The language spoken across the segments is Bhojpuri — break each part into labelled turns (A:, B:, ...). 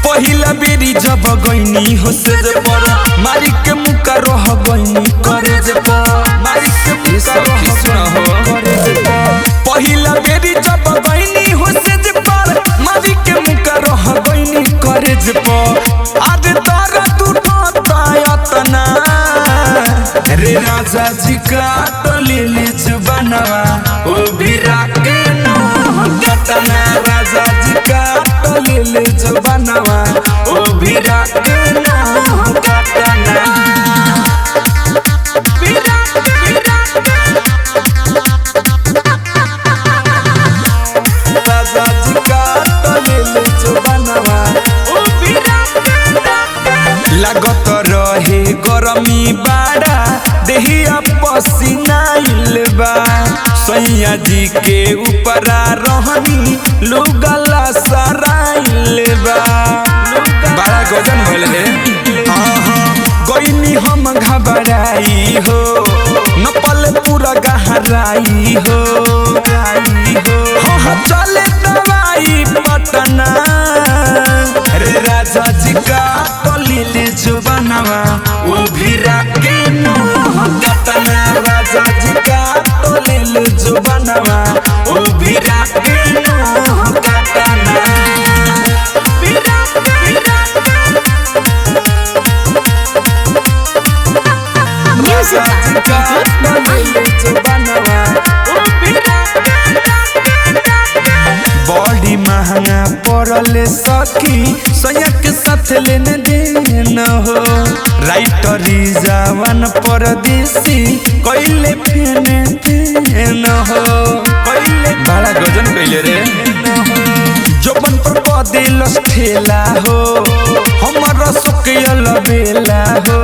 A: पहिला बेरी जब गईनी हो से पर मारी के मुका रह गईनी करे जे मारी के मुका रह करे जे पहिला बेरी जब गईनी हो से पर मारी के मुका रह गईनी करे जे आज तारा तू तायतना रे राजा जी का टलेले जुबानवा ओ बिरा के कतना राजा जी का टलेले जुबानवा ओ बिरा के कतना बिरा राजा जी का टलेले जुबानवा ओ बिरा लागत रहे गरमी बाड़ा देहिया पसीना इलबा सैया जी के ऊपरा रहनी लुगला सराइलबा बड़ा गजन भइल रे गईनी हम घबराई हो नपल पूरा गहराई हो चले दवाई पटना रे राजा जी का टलेले जुबानवा ओ भिरा के कतना राजा जी का टलेले जुबानवा ओ भिरा के कतना बड़ी महंगा पड़ल सखी सयक साथ लेने देना हो राइटर जवान परदेसी कैले फेने फेना हो कैले बड़ा गजन कैले रे जोबन पर बदिल ठेला हो हमर सुकयल बेला हो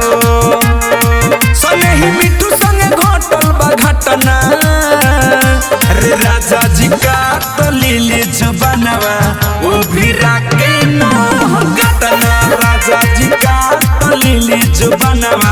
A: सने ही मिठू संगे घटल बा घटना रे राजा जी का टलेले जुबानवा ओ भिरा के कतना राजा जी का टलेले जुबानवा